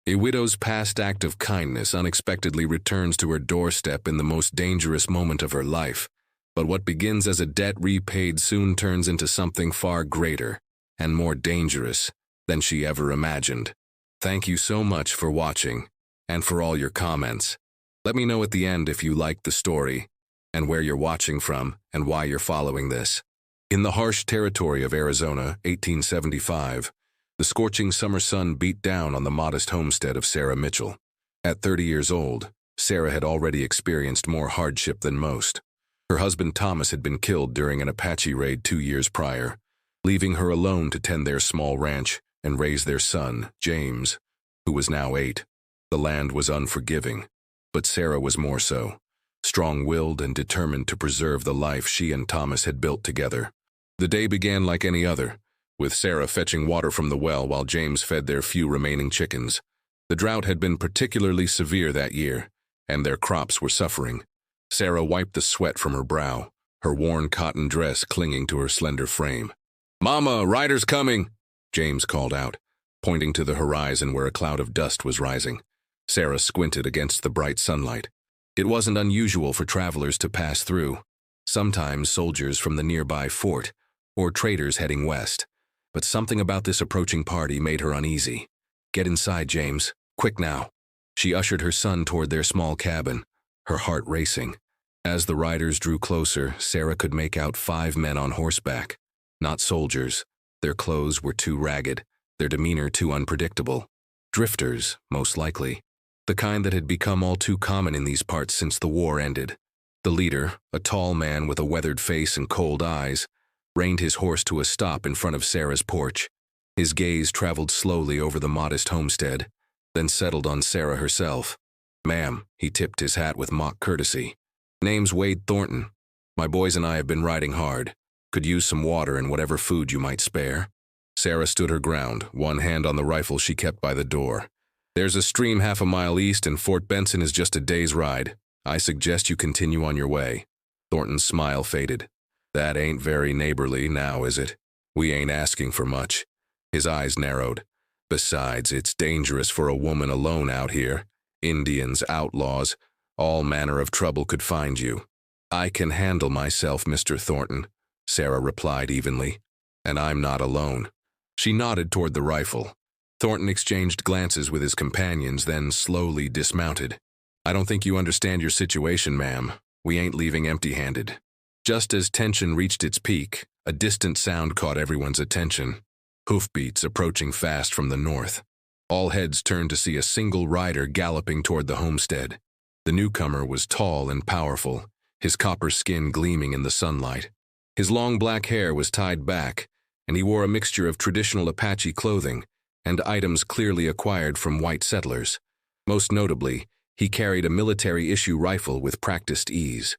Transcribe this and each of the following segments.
A widow's past act of kindness unexpectedly returns to her doorstep in the most dangerous moment of her life, but what begins as a debt repaid soon turns into something far greater and more dangerous than she ever imagined. Thank you so much for watching and for all your comments. Let me know at the end if you liked the story and where you're watching from and why you're following this. In the harsh territory of Arizona, 1875, the scorching summer sun beat down on the modest homestead of Sarah Mitchell. At 30 years old, Sarah had already experienced more hardship than most. Her husband Thomas had been killed during an Apache raid 2 years prior, leaving her alone to tend their small ranch and raise their son, James, who was now 8. The land was unforgiving, but Sarah was more so, strong-willed and determined to preserve the life she and Thomas had built together. The day began like any other, with Sarah fetching water from the well while James fed their few remaining chickens. The drought had been particularly severe that year, and their crops were suffering. Sarah wiped the sweat from her brow, her worn cotton dress clinging to her slender frame. "Mama, rider's coming!" James called out, pointing to the horizon where a cloud of dust was rising. Sarah squinted against the bright sunlight. It wasn't unusual for travelers to pass through, sometimes soldiers from the nearby fort, or traders heading west. But something about this approaching party made her uneasy. "Get inside, James. Quick now." She ushered her son toward their small cabin, her heart racing. As the riders drew closer, Sarah could make out 5 men on horseback. Not soldiers. Their clothes were too ragged, their demeanor too unpredictable. Drifters, most likely. The kind that had become all too common in these parts since the war ended. The leader, a tall man with a weathered face and cold eyes, reined his horse to a stop in front of Sarah's porch. His gaze traveled slowly over the modest homestead, then settled on Sarah herself. "Ma'am," he tipped his hat with mock courtesy. "Name's Wade Thornton. My boys and I have been riding hard. Could use some water and whatever food you might spare." Sarah stood her ground, one hand on the rifle she kept by the door. "There's a stream half a mile east and Fort Benson is just a day's ride. I suggest you continue on your way." Thornton's smile faded. "That ain't very neighborly now, is it? We ain't asking for much." His eyes narrowed. "Besides, it's dangerous for a woman alone out here. Indians, outlaws, all manner of trouble could find you." "I can handle myself, Mr. Thornton," Sarah replied evenly. "And I'm not alone." She nodded toward the rifle. Thornton exchanged glances with his companions, then slowly dismounted. "I don't think you understand your situation, ma'am. We ain't leaving empty-handed." Just as tension reached its peak, a distant sound caught everyone's attention. Hoofbeats approaching fast from the north. All heads turned to see a single rider galloping toward the homestead. The newcomer was tall and powerful, his copper skin gleaming in the sunlight. His long black hair was tied back, and he wore a mixture of traditional Apache clothing and items clearly acquired from white settlers. Most notably, he carried a military-issue rifle with practiced ease.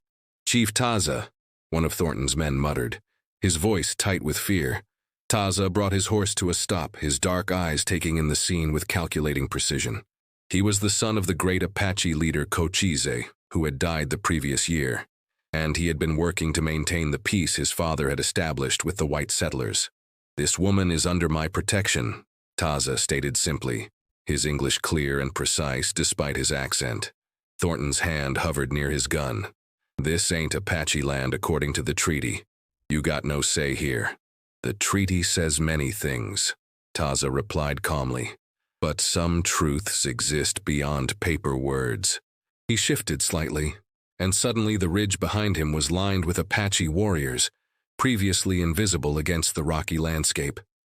"Chief Taza," one of Thornton's men muttered, his voice tight with fear. Taza brought his horse to a stop, his dark eyes taking in the scene with calculating precision. He was the son of the great Apache leader Cochise, who had died the previous year, and he had been working to maintain the peace his father had established with the white settlers. "This woman is under my protection," Taza stated simply, his English clear and precise despite his accent. Thornton's hand hovered near his gun. "This ain't Apache land according to the treaty. You got no say here." "The treaty says many things," Taza replied calmly, "but some truths exist beyond paper words." He shifted slightly, and suddenly the ridge behind him was lined with Apache warriors, previously invisible against the rocky landscape.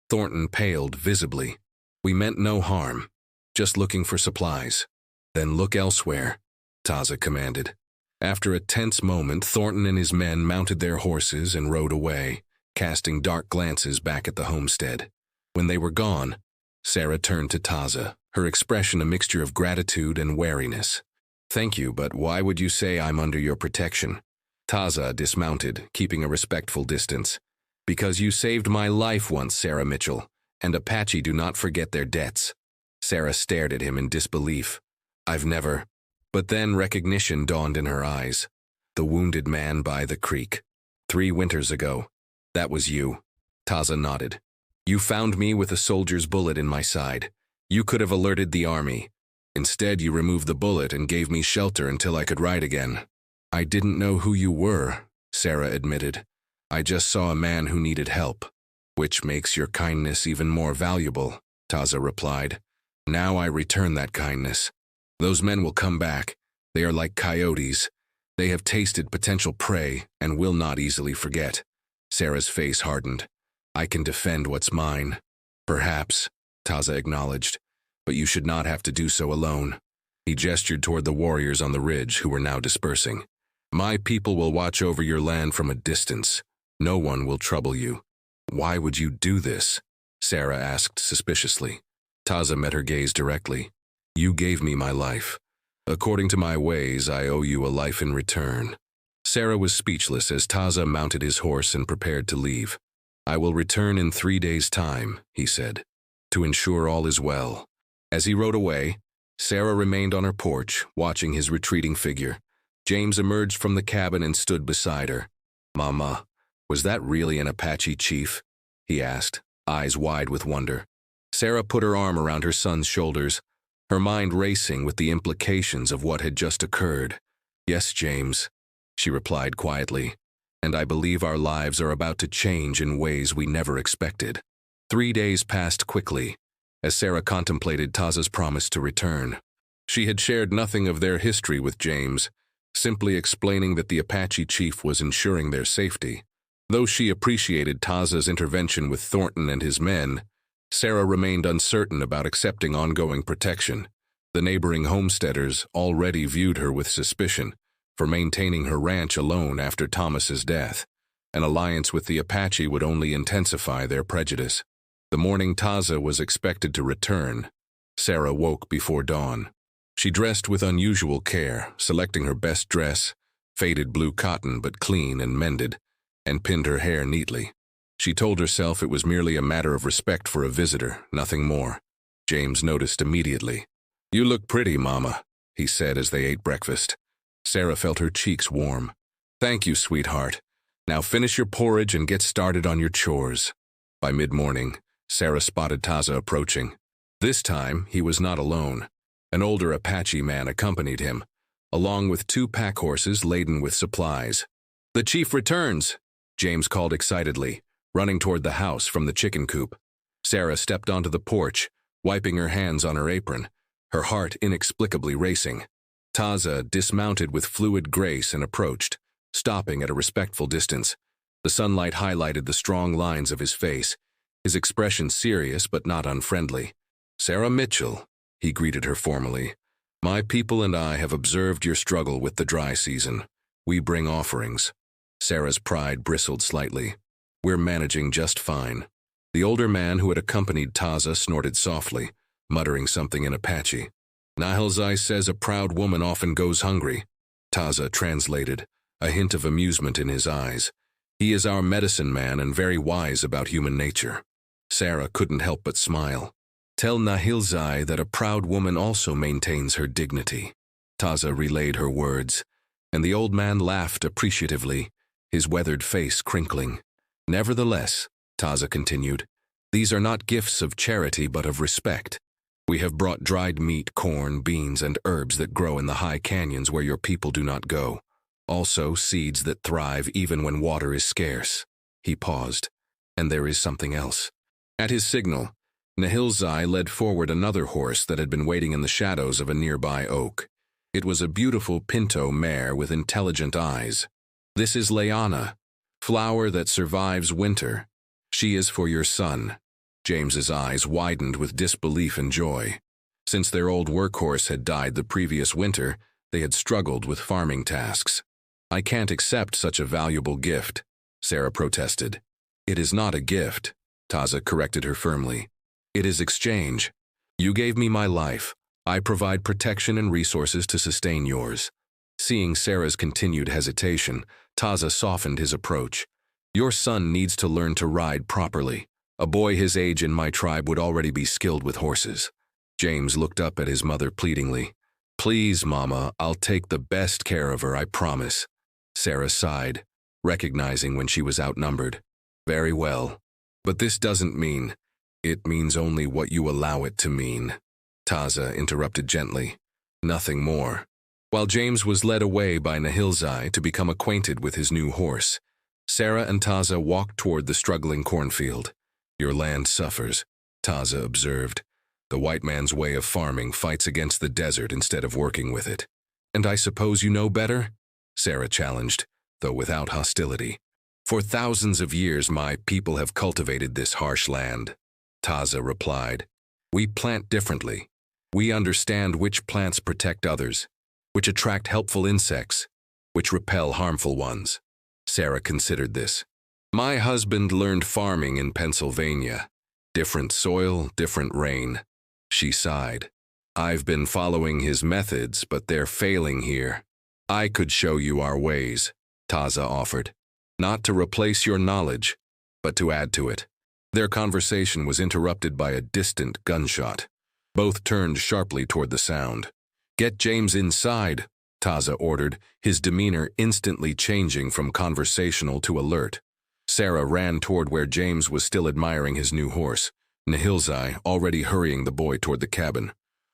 Thornton paled visibly. "We meant no harm, just looking for supplies." "Then look elsewhere," Taza commanded. After a tense moment, Thornton and his men mounted their horses and rode away, casting dark glances back at the homestead. When they were gone, Sarah turned to Taza, her expression a mixture of gratitude and wariness. "Thank you, but why would you say I'm under your protection?" Taza dismounted, keeping a respectful distance. "Because you saved my life once, Sarah Mitchell, and Apache do not forget their debts." Sarah stared at him in disbelief. "I've never—" But then recognition dawned in her eyes. "The wounded man by the creek. 3 winters ago. That was you." Taza nodded. "You found me with a soldier's bullet in my side. You could have alerted the army. Instead, you removed the bullet and gave me shelter until I could ride again. I didn't know who you were, Sarah admitted. I just saw a man who needed help. Which makes your kindness even more valuable, Taza replied. Now I return that kindness. Those men will come back. They are like coyotes. They have tasted potential prey and will not easily forget. Sarah's face hardened. I can defend what's mine. Perhaps, Taza acknowledged, but you should not have to do so alone. He gestured toward the warriors on the ridge who were now dispersing. My people will watch over your land from a distance. No one will trouble you. Why would you do this? Sarah asked suspiciously. Taza met her gaze directly. You gave me my life. According to my ways, I owe you a life in return. Sarah was speechless as Taza mounted his horse and prepared to leave. I will return in 3 days' time, he said, to ensure all is well. As he rode away, Sarah remained on her porch, watching his retreating figure. James emerged from the cabin and stood beside her. Mama, was that really an Apache chief? He asked, eyes wide with wonder. Sarah put her arm around her son's shoulders, her mind racing with the implications of what had just occurred. Yes, James, she replied quietly, and I believe our lives are about to change in ways we never expected. 3 days passed quickly, as Sarah contemplated Taza's promise to return. She had shared nothing of their history with James, simply explaining that the Apache chief was ensuring their safety. Though she appreciated Taza's intervention with Thornton and his men, Sarah remained uncertain about accepting ongoing protection. The neighboring homesteaders already viewed her with suspicion for maintaining her ranch alone after Thomas's death. An alliance with the Apache would only intensify their prejudice. The morning Taza was expected to return, Sarah woke before dawn. She dressed with unusual care, selecting her best dress, faded blue cotton but clean and mended, and pinned her hair neatly. She told herself it was merely a matter of respect for a visitor, nothing more. James noticed immediately. You look pretty, Mama, he said as they ate breakfast. Sarah felt her cheeks warm. Thank you, sweetheart. Now finish your porridge and get started on your chores. By mid-morning, Sarah spotted Taza approaching. This time, he was not alone. An older Apache man accompanied him, along with 2 pack horses laden with supplies. The chief returns, James called excitedly, running toward the house from the chicken coop. Sarah stepped onto the porch, wiping her hands on her apron, her heart inexplicably racing. Taza dismounted with fluid grace and approached, stopping at a respectful distance. The sunlight highlighted the strong lines of his face, his expression serious but not unfriendly. Sarah Mitchell, he greeted her formally. My people and I have observed your struggle with the dry season. We bring offerings. Sarah's pride bristled slightly. We're managing just fine. The older man who had accompanied Taza snorted softly, muttering something in Apache. Nahilzai says a proud woman often goes hungry. Taza translated, a hint of amusement in his eyes. He is our medicine man and very wise about human nature. Sarah couldn't help but smile. Tell Nahilzai that a proud woman also maintains her dignity. Taza relayed her words, and the old man laughed appreciatively, his weathered face crinkling. Nevertheless, Taza continued, these are not gifts of charity but of respect. We have brought dried meat, corn, beans, and herbs that grow in the high canyons where your people do not go. Also seeds that thrive even when water is scarce. He paused. And there is something else. At his signal, Nahilzai led forward another horse that had been waiting in the shadows of a nearby oak. It was a beautiful pinto mare with intelligent eyes. This is Leanna, flower that survives winter. She is for your son. James's eyes widened with disbelief and joy. Since their old workhorse had died the previous winter, they had struggled with farming tasks. I can't accept such a valuable gift, Sarah protested. It is not a gift, Taza corrected her firmly. It is exchange. You gave me my life. I provide protection and resources to sustain yours. Seeing Sarah's continued hesitation, Taza softened his approach. Your son needs to learn to ride properly. A boy his age in my tribe would already be skilled with horses. James looked up at his mother pleadingly. Please, Mama, I'll take the best care of her, I promise. Sarah sighed, recognizing when she was outnumbered. Very well. But this doesn't mean. It means only what you allow it to mean. Taza interrupted gently. Nothing more. While James was led away by Nahilzai to become acquainted with his new horse, Sarah and Taza walked toward the struggling cornfield. Your land suffers, Taza observed. The white man's way of farming fights against the desert instead of working with it. And I suppose you know better? Sarah challenged, though without hostility. For thousands of years my people have cultivated this harsh land, Taza replied. We plant differently. We understand which plants protect others, which attract helpful insects, which repel harmful ones. Sarah considered this. My husband learned farming in Pennsylvania. Different soil, different rain. She sighed. I've been following his methods, but they're failing here. I could show you our ways, Taza offered. Not to replace your knowledge, but to add to it. Their conversation was interrupted by a distant gunshot. Both turned sharply toward the sound. Get James inside, Taza ordered, his demeanor instantly changing from conversational to alert. Sarah ran toward where James was still admiring his new horse, Nahilzai already hurrying the boy toward the cabin.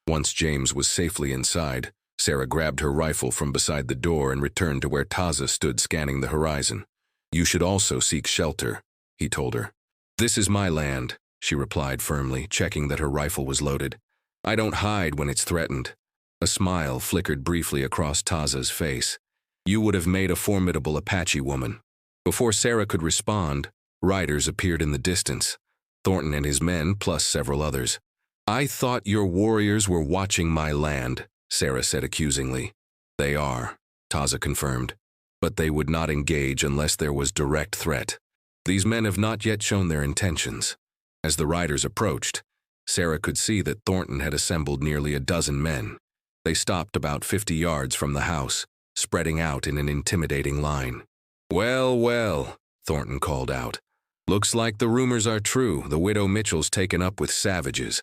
Once James was safely inside, Sarah grabbed her rifle from beside the door and returned to where Taza stood scanning the horizon. You should also seek shelter, he told her. This is my land, she replied firmly, checking that her rifle was loaded. I don't hide when it's threatened. A smile flickered briefly across Taza's face. You would have made a formidable Apache woman. Before Sarah could respond, riders appeared in the distance. Thornton and his men, plus several others. I thought your warriors were watching my land, Sarah said accusingly. They are, Taza confirmed. But they would not engage unless there was direct threat. These men have not yet shown their intentions. As the riders approached, Sarah could see that Thornton had assembled nearly a dozen men. They stopped about 50 yards from the house, spreading out in an intimidating line. Well, well, Thornton called out. Looks like the rumors are true. The widow Mitchell's taken up with savages.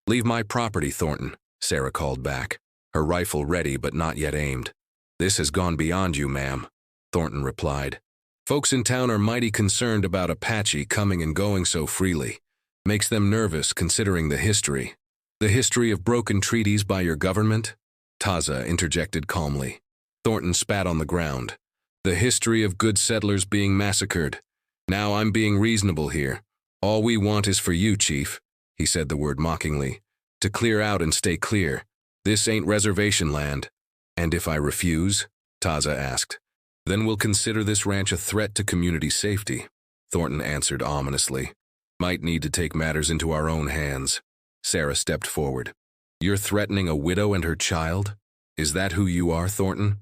Leave my property, Thornton, Sarah called back, her rifle ready but not yet aimed. This has gone beyond you, ma'am, Thornton replied. Folks in town are mighty concerned about Apache coming and going so freely. Makes them nervous considering the history. The history of broken treaties by your government? Taza interjected calmly. Thornton spat on the ground. The history of good settlers being massacred. Now I'm being reasonable here. All we want is for you, Chief, he said the word mockingly, to clear out and stay clear. This ain't reservation land. And if I refuse? Taza asked. Then we'll consider this ranch a threat to community safety, Thornton answered ominously. Might need to take matters into our own hands. Sarah stepped forward. You're threatening a widow and her child? Is that who you are, Thornton?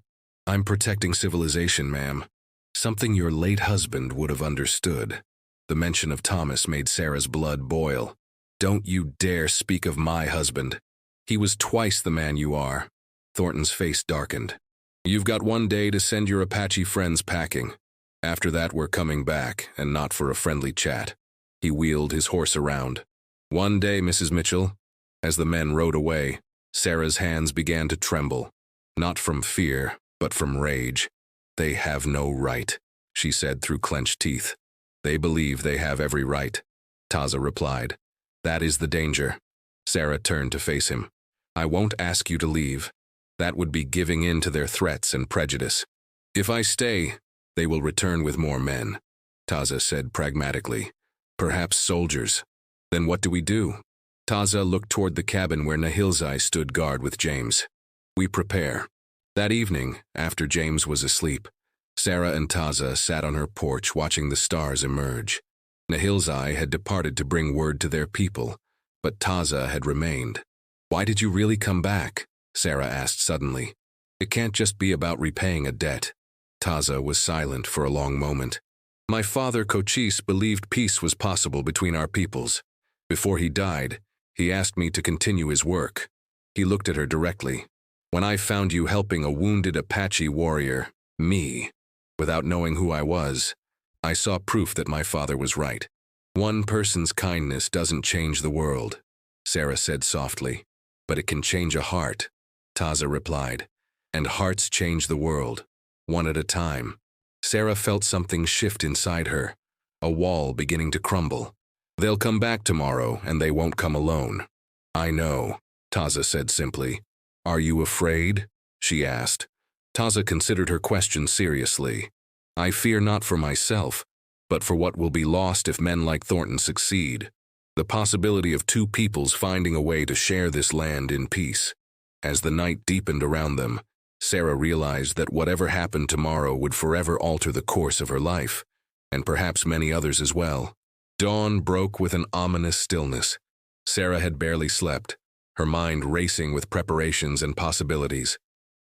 I'm protecting civilization, ma'am. Something your late husband would have understood. The mention of Thomas made Sarah's blood boil. Don't you dare speak of my husband. He was twice the man you are. Thornton's face darkened. You've got one day to send your Apache friends packing. After that, we're coming back, and not for a friendly chat. He wheeled his horse around. One day, Mrs. Mitchell. As the men rode away, Sarah's hands began to tremble. Not from fear, but from rage. They have no right, she said through clenched teeth. They believe they have every right, Taza replied. That is the danger. Sarah turned to face him. I won't ask you to leave. That would be giving in to their threats and prejudice. If I stay, they will return with more men, Taza said pragmatically. Perhaps soldiers. Then what do we do? Taza looked toward the cabin where Nahilzai stood guard with James. We prepare. That evening, after James was asleep, Sarah and Taza sat on her porch watching the stars emerge. Nahilzai had departed to bring word to their people, but Taza had remained. Why did you really come back? Sarah asked suddenly. It can't just be about repaying a debt. Taza was silent for a long moment. My father, Cochise, believed peace was possible between our peoples. Before he died, he asked me to continue his work. He looked at her directly. When I found you helping a wounded Apache warrior, me, without knowing who I was, I saw proof that my father was right. One person's kindness doesn't change the world, Sarah said softly, but it can change a heart, Taza replied. And hearts change the world, one at a time. Sarah felt something shift inside her, a wall beginning to crumble. They'll come back tomorrow, and they won't come alone. I know, Taza said simply. Are you afraid? She asked. Taza considered her question seriously. I fear not for myself, but for what will be lost if men like Thornton succeed. The possibility of two peoples finding a way to share this land in peace. As the night deepened around them, Sarah realized that whatever happened tomorrow would forever alter the course of her life, and perhaps many others as well. Dawn broke with an ominous stillness. Sarah had barely slept, her mind racing with preparations and possibilities.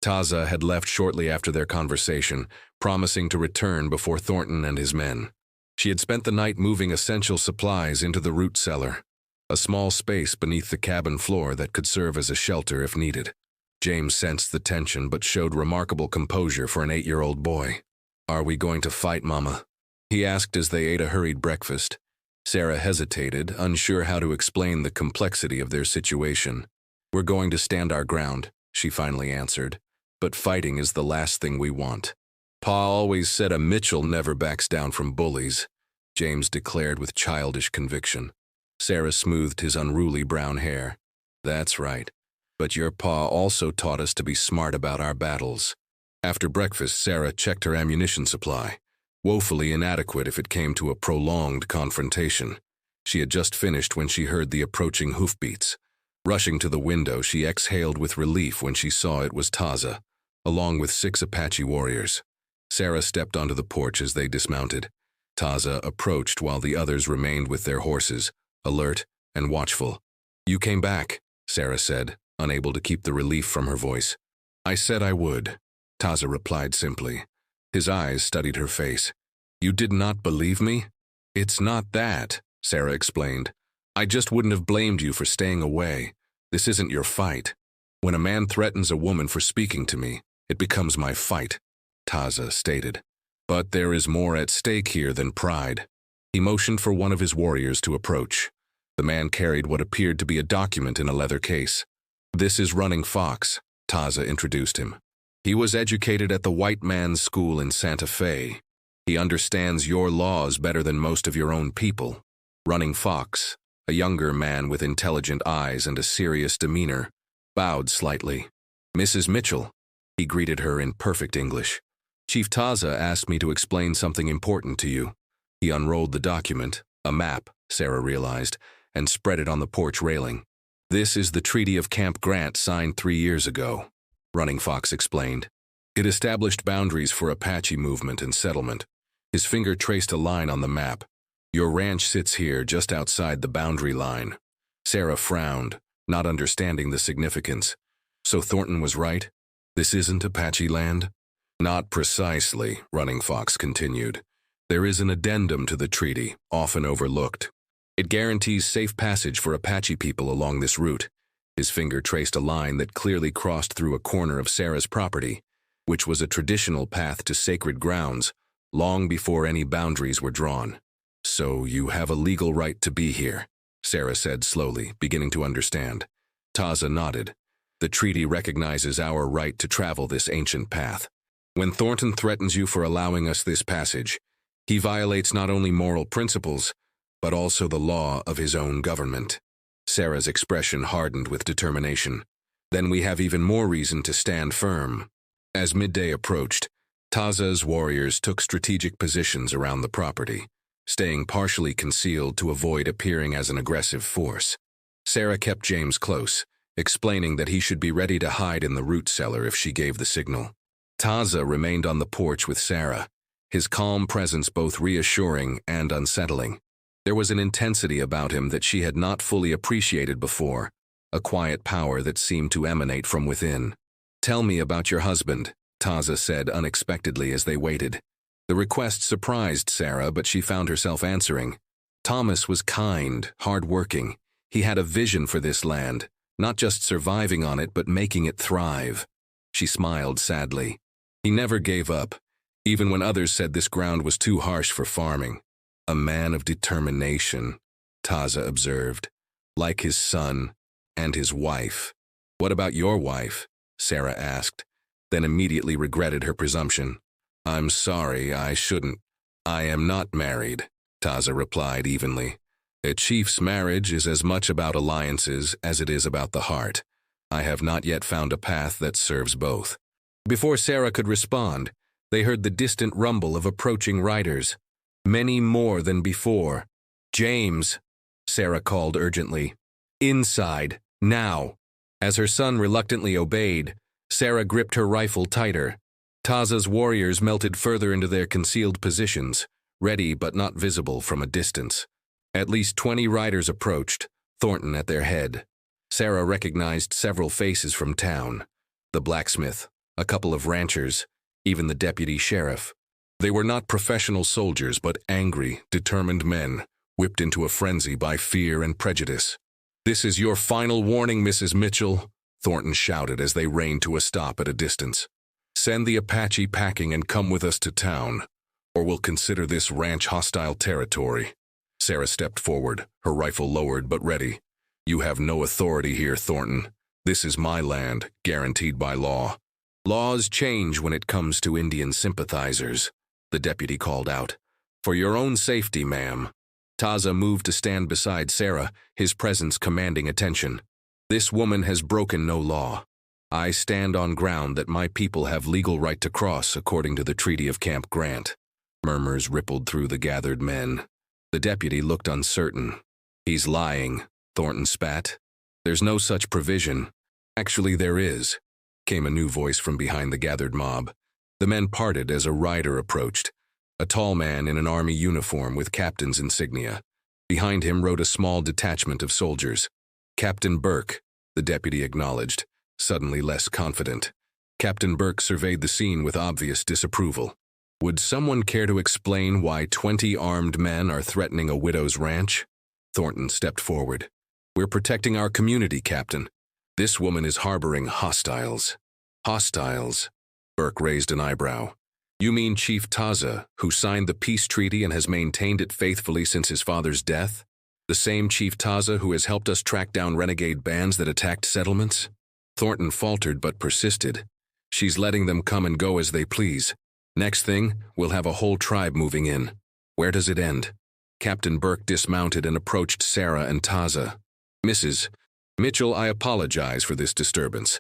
Taza had left shortly after their conversation, promising to return before Thornton and his men. She had spent the night moving essential supplies into the root cellar, a small space beneath the cabin floor that could serve as a shelter if needed. James sensed the tension but showed remarkable composure for an 8-year-old boy. Are we going to fight, Mama? He asked as they ate a hurried breakfast. Sarah hesitated, unsure how to explain the complexity of their situation. We're going to stand our ground, she finally answered, but fighting is the last thing we want. Pa always said a Mitchell never backs down from bullies, James declared with childish conviction. Sarah smoothed his unruly brown hair. That's right, but your pa also taught us to be smart about our battles. After breakfast, Sarah checked her ammunition supply, woefully inadequate if it came to a prolonged confrontation. She had just finished when she heard the approaching hoofbeats. Rushing to the window, she exhaled with relief when she saw it was Taza, along with 6 Apache warriors. Sarah stepped onto the porch as they dismounted. Taza approached while the others remained with their horses, alert and watchful. You came back, Sarah said, unable to keep the relief from her voice. I said I would, Taza replied simply. His eyes studied her face. You did not believe me? It's not that, Sarah explained. I just wouldn't have blamed you for staying away. This isn't your fight. When a man threatens a woman for speaking to me, it becomes my fight, Taza stated. But there is more at stake here than pride. He motioned for one of his warriors to approach. The man carried what appeared to be a document in a leather case. This is Running Fox, Taza introduced him. He was educated at the white man's school in Santa Fe. He understands your laws better than most of your own people. Running Fox, a younger man with intelligent eyes and a serious demeanor, bowed slightly. Mrs. Mitchell, he greeted her in perfect English. Chief Taza asked me to explain something important to you. He unrolled the document, a map, Sarah realized, and spread it on the porch railing. This is the Treaty of Camp Grant signed 3 years ago, Running Fox explained. It established boundaries for Apache movement and settlement. His finger traced a line on the map. Your ranch sits here just outside the boundary line. Sarah frowned, not understanding the significance. So Thornton was right? This isn't Apache land? Not precisely, Running Fox continued. There is an addendum to the treaty, often overlooked. It guarantees safe passage for Apache people along this route. His finger traced a line that clearly crossed through a corner of Sarah's property, which was a traditional path to sacred grounds, long before any boundaries were drawn. So you have a legal right to be here, Sarah said slowly, beginning to understand. Taza nodded. The treaty recognizes our right to travel this ancient path. When Thornton threatens you for allowing us this passage, he violates not only moral principles, but also the law of his own government. Sarah's expression hardened with determination. Then we have even more reason to stand firm. As midday approached, Taza's warriors took strategic positions around the property, staying partially concealed to avoid appearing as an aggressive force. Sarah kept James close, explaining that he should be ready to hide in the root cellar if she gave the signal. Taza remained on the porch with Sarah, his calm presence both reassuring and unsettling. There was an intensity about him that she had not fully appreciated before, a quiet power that seemed to emanate from within. Tell me about your husband, Taza said unexpectedly as they waited. The request surprised Sarah, but she found herself answering. Thomas was kind, hard-working. He had a vision for this land, not just surviving on it but making it thrive. She smiled sadly. He never gave up, even when others said this ground was too harsh for farming. A man of determination, Taza observed, like his son and his wife. What about your wife? Sarah asked, then immediately regretted her presumption. I'm sorry, I shouldn't. I am not married, Taza replied evenly. A chief's marriage is as much about alliances as it is about the heart. I have not yet found a path that serves both. Before Sarah could respond, they heard the distant rumble of approaching riders. Many more than before. "James," Sarah called urgently. "Inside, now." As her son reluctantly obeyed, Sarah gripped her rifle tighter. Taza's warriors melted further into their concealed positions, ready but not visible from a distance. At least 20 riders approached, Thornton at their head. Sarah recognized several faces from town. The blacksmith, a couple of ranchers, even the deputy sheriff. They were not professional soldiers, but angry, determined men, whipped into a frenzy by fear and prejudice. "This is your final warning, Mrs. Mitchell," Thornton shouted as they reined to a stop at a distance. "Send the Apache packing and come with us to town, or we'll consider this ranch hostile territory." Sarah stepped forward, her rifle lowered but ready. "You have no authority here, Thornton. This is my land, guaranteed by law." "Laws change when it comes to Indian sympathizers," the deputy called out. "For your own safety, ma'am." Taza moved to stand beside Sarah, his presence commanding attention. "This woman has broken no law. I stand on ground that my people have legal right to cross according to the Treaty of Camp Grant." Murmurs rippled through the gathered men. The deputy looked uncertain. "He's lying," Thornton spat. "There's no such provision." "Actually, there is," came a new voice from behind the gathered mob. The men parted as a rider approached, a tall man in an army uniform with captain's insignia. Behind him rode a small detachment of soldiers. "Captain Burke," the deputy acknowledged, suddenly less confident. Captain Burke surveyed the scene with obvious disapproval. "Would someone care to explain why 20 armed men are threatening a widow's ranch?" Thornton stepped forward. "We're protecting our community, Captain. This woman is harboring hostiles." "Hostiles?" Burke raised an eyebrow. "You mean Chief Taza, who signed the peace treaty and has maintained it faithfully since his father's death? The same Chief Taza who has helped us track down renegade bands that attacked settlements?" Thornton faltered but persisted. "She's letting them come and go as they please. Next thing, we'll have a whole tribe moving in. Where does it end?" Captain Burke dismounted and approached Sarah and Taza. "Mrs. Mitchell, I apologize for this disturbance.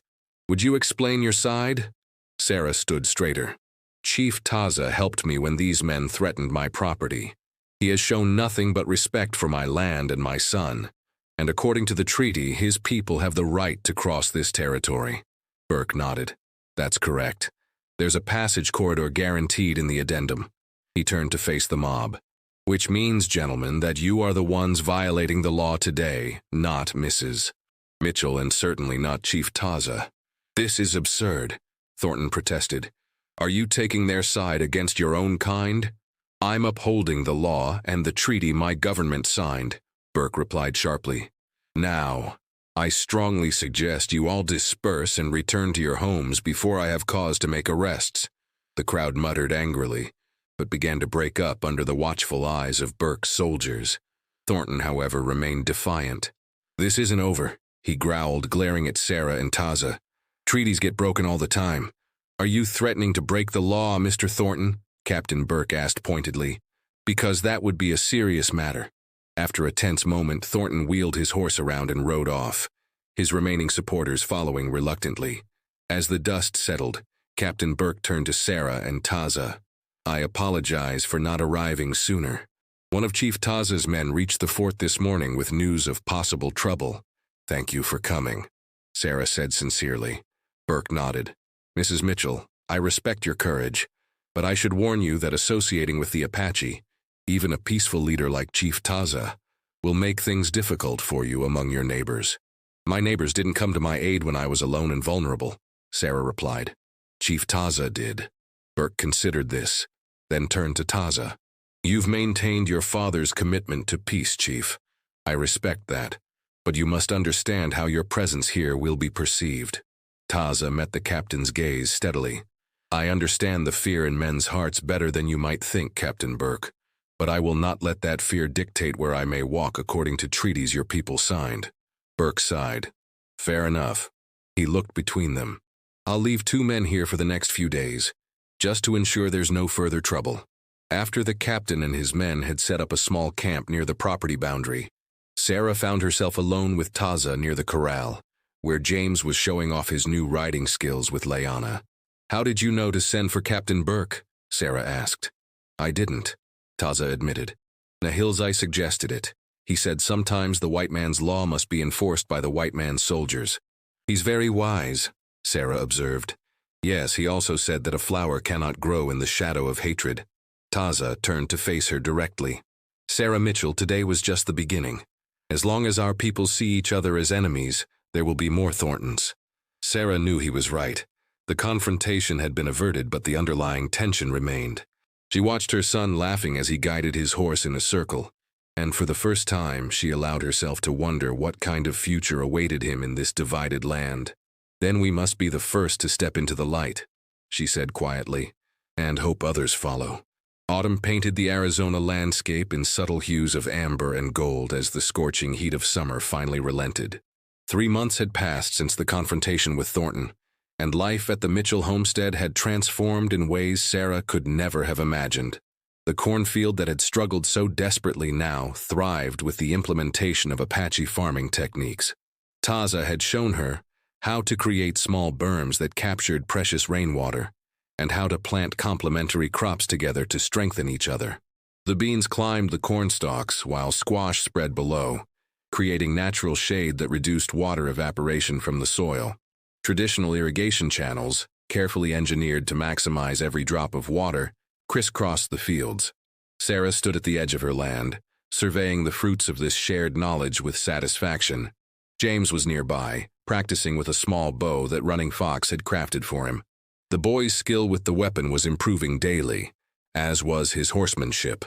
Would you explain your side?" Sarah stood straighter. "Chief Taza helped me when these men threatened my property. He has shown nothing but respect for my land and my son, and according to the treaty, his people have the right to cross this territory." Burke nodded. "That's correct. There's a passage corridor guaranteed in the addendum." He turned to face the mob. "Which means, gentlemen, that you are the ones violating the law today, not Mrs. Mitchell, and certainly not Chief Taza." "This is absurd," Thornton protested. "Are you taking their side against your own kind?" "I'm upholding the law and the treaty my government signed," Burke replied sharply. "Now, I strongly suggest you all disperse and return to your homes before I have cause to make arrests." The crowd muttered angrily, but began to break up under the watchful eyes of Burke's soldiers. Thornton, however, remained defiant. "This isn't over," he growled, glaring at Sarah and Taza. "Treaties get broken all the time. Are you threatening to break the law, Mr. Thornton?" Captain Burke asked pointedly. "Because that would be a serious matter." After a tense moment, Thornton wheeled his horse around and rode off, his remaining supporters following reluctantly. As the dust settled, Captain Burke turned to Sarah and Taza. "I apologize for not arriving sooner. One of Chief Taza's men reached the fort this morning with news of possible trouble. Thank you for coming," Sarah said sincerely. Burke nodded. "Mrs. Mitchell, I respect your courage, but I should warn you that associating with the Apache, even a peaceful leader like Chief Taza, will make things difficult for you among your neighbors." "My neighbors didn't come to my aid when I was alone and vulnerable," Sarah replied. "Chief Taza did." Burke considered this, then turned to Taza. "You've maintained your father's commitment to peace, Chief. I respect that, but you must understand how your presence here will be perceived." Taza met the captain's gaze steadily. "I understand the fear in men's hearts better than you might think, Captain Burke, but I will not let that fear dictate where I may walk according to treaties your people signed." Burke sighed. "Fair enough." He looked between them. "I'll leave 2 men here for the next few days, just to ensure there's no further trouble." After the captain and his men had set up a small camp near the property boundary, Sarah found herself alone with Taza near the corral. where James was showing off his new riding skills with Lyanna. "How did you know to send for Captain Burke?" Sarah asked. "I didn't," Taza admitted. "Nahilzai suggested it. He said sometimes the white man's law must be enforced by the white man's soldiers." "He's very wise," Sarah observed. "Yes, he also said that a flower cannot grow in the shadow of hatred." Taza turned to face her directly. "Sarah Mitchell, today was just the beginning. As long as our people see each other as enemies, there will be more Thorntons." Sarah knew he was right. The confrontation had been averted, but the underlying tension remained. She watched her son laughing as he guided his horse in a circle, and for the first time she allowed herself to wonder what kind of future awaited him in this divided land. "Then we must be the first to step into the light," she said quietly, "and hope others follow." Autumn painted the Arizona landscape in subtle hues of amber and gold as the scorching heat of summer finally relented. 3 months had passed since the confrontation with Thornton, and life at the Mitchell homestead had transformed in ways Sarah could never have imagined. The cornfield that had struggled so desperately now thrived with the implementation of Apache farming techniques. Taza had shown her how to create small berms that captured precious rainwater, and how to plant complementary crops together to strengthen each other. The beans climbed the cornstalks while squash spread below, creating natural shade that reduced water evaporation from the soil. Traditional irrigation channels, carefully engineered to maximize every drop of water, crisscrossed the fields. Sarah stood at the edge of her land, surveying the fruits of this shared knowledge with satisfaction. James was nearby, practicing with a small bow that Running Fox had crafted for him. The boy's skill with the weapon was improving daily, as was his horsemanship.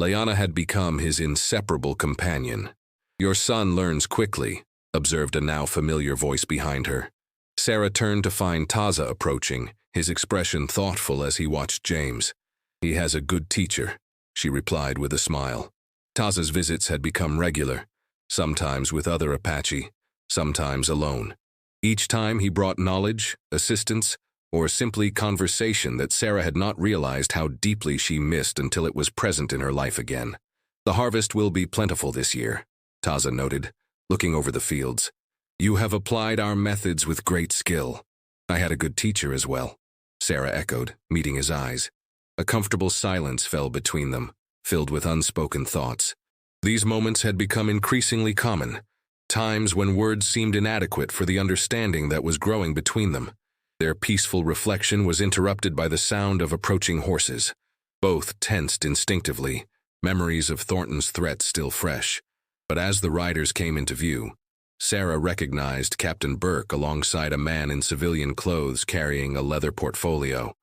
Lyanna had become his inseparable companion. "Your son learns quickly," observed a now familiar voice behind her. Sarah turned to find Taza approaching, his expression thoughtful as he watched James. "He has a good teacher," she replied with a smile. Taza's visits had become regular, sometimes with other Apache, sometimes alone. Each time he brought knowledge, assistance, or simply conversation that Sarah had not realized how deeply she missed until it was present in her life again. "The harvest will be plentiful this year," Taza noted, looking over the fields. "You have applied our methods with great skill." "I had a good teacher as well," Sarah echoed, meeting his eyes. A comfortable silence fell between them, filled with unspoken thoughts. These moments had become increasingly common, times when words seemed inadequate for the understanding that was growing between them. Their peaceful reflection was interrupted by the sound of approaching horses. Both tensed instinctively, memories of Thornton's threat still fresh. But as the riders came into view, Sarah recognized Captain Burke alongside a man in civilian clothes carrying a leather portfolio.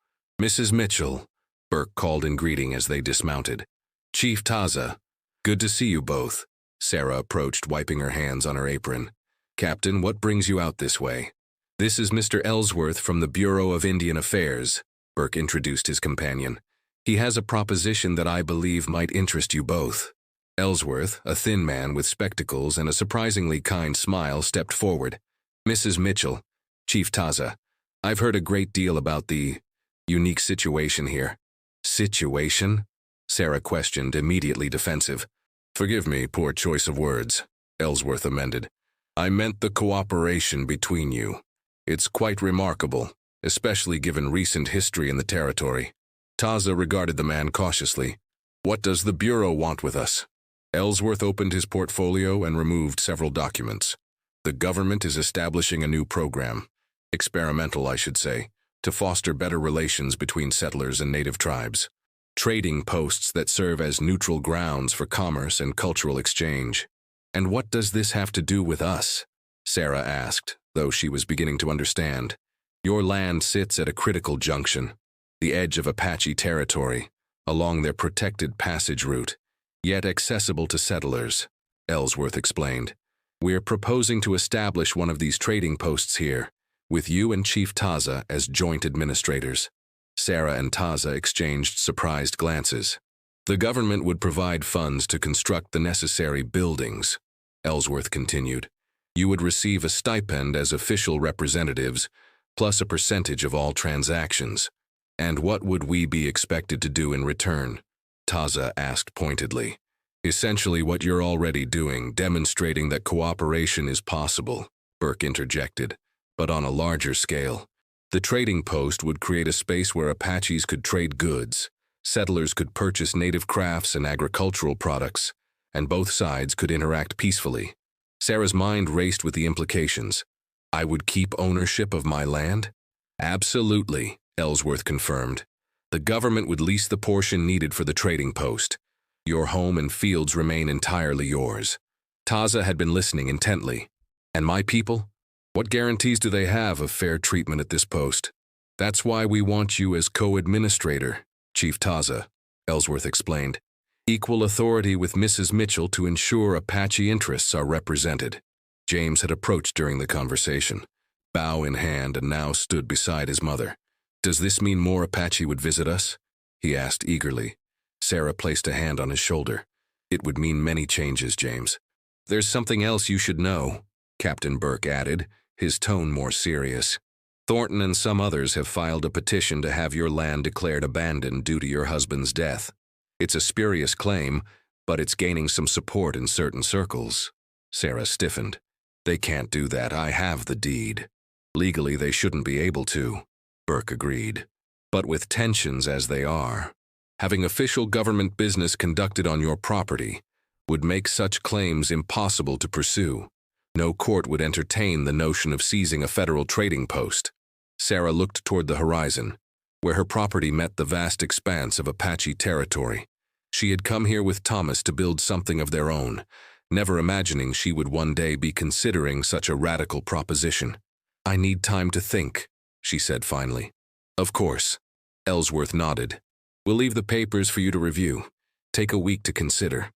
"Mrs. Mitchell," Burke called in greeting as they dismounted. "Chief Taza, good to see you both." Sarah approached, wiping her hands on her apron. "Captain, what brings you out this way?" "This is Mr. Ellsworth from the Bureau of Indian Affairs," Burke introduced his companion. "He has a proposition that I believe might interest you both." Ellsworth, a thin man with spectacles and a surprisingly kind smile, stepped forward. "Mrs. Mitchell, Chief Taza, I've heard a great deal about the unique situation here." "Situation?" Sarah questioned, immediately defensive. "Forgive me, poor choice of words," Ellsworth amended. "I meant the cooperation between you. It's quite remarkable, especially given recent history in the territory." Taza regarded the man cautiously. "What does the Bureau want with us?" Ellsworth opened his portfolio and removed several documents. "The government is establishing a new program, experimental I should say, to foster better relations between settlers and native tribes. Trading posts that serve as neutral grounds for commerce and cultural exchange." "And what does this have to do with us?" Sarah asked, though she was beginning to understand. "Your land sits at a critical junction, the edge of Apache territory, along their protected passage route, yet accessible to settlers," Ellsworth explained. "We're proposing to establish one of these trading posts here, with you and Chief Taza as joint administrators." Sarah and Taza exchanged surprised glances. "The government would provide funds to construct the necessary buildings," Ellsworth continued. "You would receive a stipend as official representatives, plus a percentage of all transactions." "And what would we be expected to do in return?" Taza asked pointedly. "Essentially what you're already doing, demonstrating that cooperation is possible." Burke interjected, but on a larger scale. The trading post would create a space where Apaches could trade goods, settlers could purchase native crafts and agricultural products, and both sides could interact peacefully. Sarah's mind raced with the implications. I would keep ownership of my land? Absolutely, Ellsworth confirmed. The government would lease the portion needed for the trading post. Your home and fields remain entirely yours. Taza had been listening intently. And my people? What guarantees do they have of fair treatment at this post? That's why we want you as co-administrator, Chief Taza, Ellsworth explained. Equal authority with Mrs. Mitchell to ensure Apache interests are represented. James had approached during the conversation, bow in hand, and now stood beside his mother. Does this mean more Apache would visit us? He asked eagerly. Sarah placed a hand on his shoulder. It would mean many changes, James. There's something else you should know, Captain Burke added, his tone more serious. Thornton and some others have filed a petition to have your land declared abandoned due to your husband's death. It's a spurious claim, but it's gaining some support in certain circles. Sarah stiffened. They can't do that. I have the deed. Legally, they shouldn't be able to, Burke agreed. But with tensions as they are, having official government business conducted on your property would make such claims impossible to pursue. No court would entertain the notion of seizing a federal trading post. Sarah looked toward the horizon, where her property met the vast expanse of Apache territory. She had come here with Thomas to build something of their own, never imagining she would one day be considering such a radical proposition. I need time to think, she said finally. Of course. Ellsworth nodded. We'll leave the papers for you to review. Take a week to consider.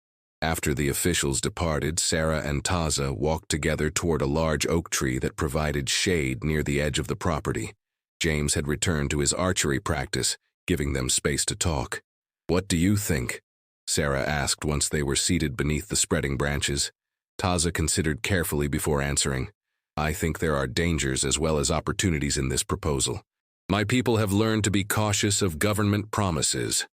After the officials departed, Sarah and Taza walked together toward a large oak tree that provided shade near the edge of the property. James had returned to his archery practice, giving them space to talk. What do you think? Sarah asked once they were seated beneath the spreading branches. Taza considered carefully before answering. I think there are dangers as well as opportunities in this proposal. My people have learned to be cautious of government promises.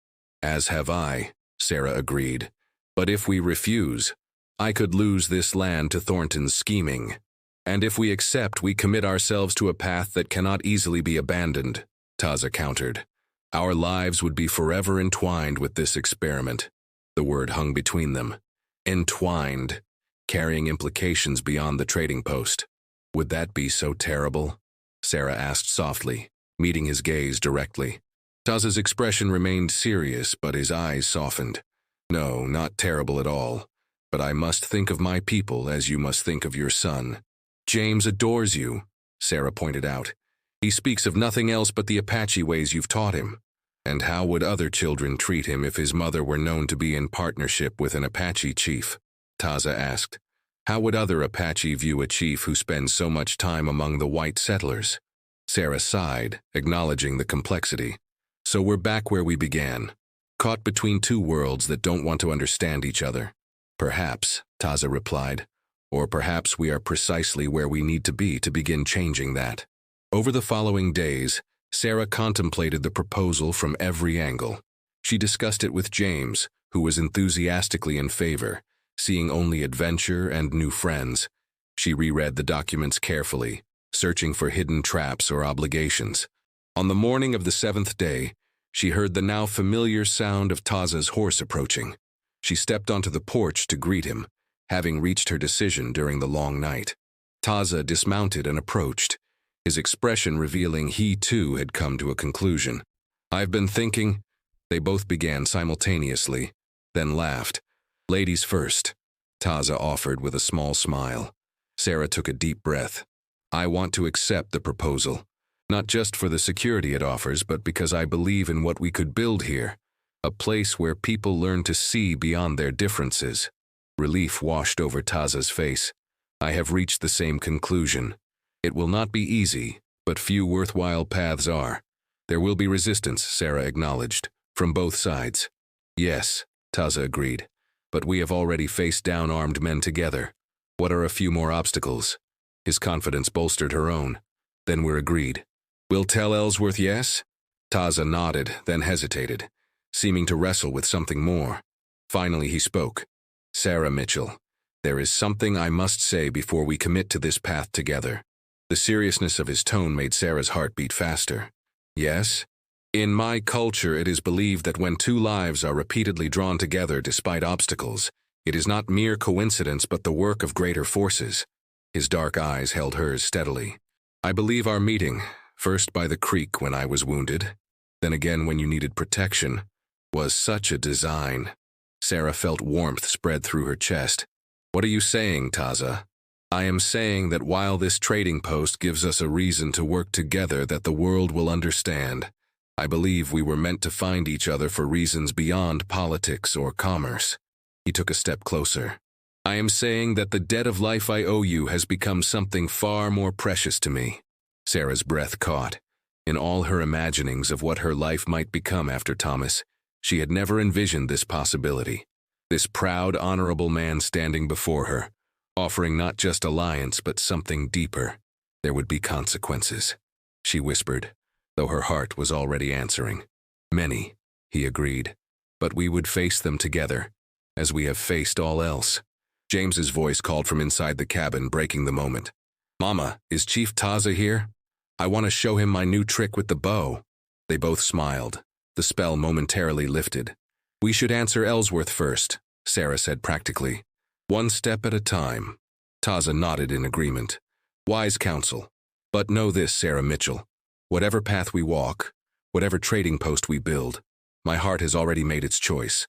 As have I, Sarah agreed. But if we refuse, I could lose this land to Thornton's scheming. And if we accept, we commit ourselves to a path that cannot easily be abandoned, Taza countered. Our lives would be forever entwined with this experiment. The word hung between them. Entwined, carrying implications beyond the trading post. Would that be so terrible? Sarah asked softly, meeting his gaze directly. Taza's expression remained serious, but his eyes softened. No, not terrible at all. But I must think of my people as you must think of your son. James adores you, Sarah pointed out. He speaks of nothing else but the Apache ways you've taught him. And how would other children treat him if his mother were known to be in partnership with an Apache chief? Taza asked. How would other Apache view a chief who spends so much time among the white settlers? Sarah sighed, acknowledging the complexity. So we're back where we began, caught between two worlds that don't want to understand each other. Perhaps, Taza replied, or perhaps we are precisely where we need to be to begin changing that. Over the following days, Sarah contemplated the proposal from every angle. She discussed it with James, who was enthusiastically in favor, seeing only adventure and new friends. She reread the documents carefully, searching for hidden traps or obligations. On the morning of the 7th day, she heard the now familiar sound of Taza's horse approaching. She stepped onto the porch to greet him, having reached her decision during the long night. Taza dismounted and approached, his expression revealing he too had come to a conclusion. I've been thinking. They both began simultaneously, then laughed. Ladies first, Taza offered with a small smile. Sarah took a deep breath. I want to accept the proposal, not just for the security it offers, but because I believe in what we could build here, a place where people learn to see beyond their differences. Relief washed over Taza's face. I have reached the same conclusion. It will not be easy, but few worthwhile paths are. There will be resistance, Sarah acknowledged, from both sides. Yes, Taza agreed, but we have already faced down armed men together. What are a few more obstacles? His confidence bolstered her own. Then we're agreed. We'll tell Ellsworth yes? Taza nodded, then hesitated, seeming to wrestle with something more. Finally he spoke. Sarah Mitchell, There is something I must say before we commit to this path together. The seriousness of his tone made Sarah's heart beat faster. Yes? In my culture, it is believed that when two lives are repeatedly drawn together despite obstacles, it is not mere coincidence but the work of greater forces. His dark eyes held hers steadily. I believe our meeting, first by the creek when I was wounded, then again when you needed protection, was such a design. Sarah felt warmth spread through her chest. What are you saying, Taza? I am saying that while this trading post gives us a reason to work together that the world will understand, I believe we were meant to find each other for reasons beyond politics or commerce. He took a step closer. I am saying that the debt of life I owe you has become something far more precious to me. Sarah's breath caught. In all her imaginings of what her life might become after Thomas, she had never envisioned this possibility. This proud, honorable man standing before her, offering not just alliance but something deeper. There would be consequences, she whispered, though her heart was already answering. Many, he agreed, but we would face them together, as we have faced all else. James's voice called from inside the cabin, breaking the moment. Mama, is Chief Taza here? I want to show him my new trick with the bow. They both smiled. The spell momentarily lifted. We should answer Ellsworth first, Sarah said practically. One step at a time. Taza nodded in agreement. Wise counsel. But know this, Sarah Mitchell. Whatever path we walk, whatever trading post we build, my heart has already made its choice.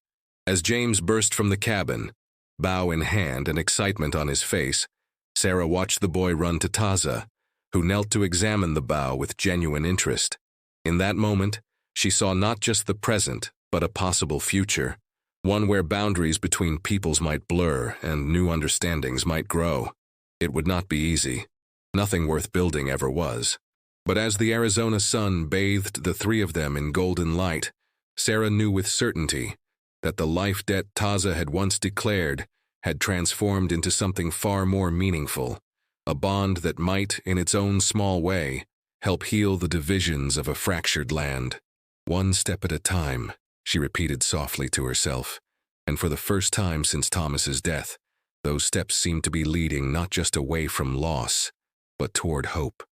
As James burst from the cabin, bow in hand and excitement on his face, Sarah watched the boy run to Taza, who knelt to examine the bow with genuine interest. In that moment, she saw not just the present, but a possible future, one where boundaries between peoples might blur and new understandings might grow. It would not be easy. Nothing worth building ever was. But as the Arizona sun bathed the three of them in golden light, Sarah knew with certainty that the life debt Taza had once declared had transformed into something far more meaningful, a bond that might, in its own small way, help heal the divisions of a fractured land. One step at a time, she repeated softly to herself, and for the first time since Thomas's death, those steps seemed to be leading not just away from loss, but toward hope.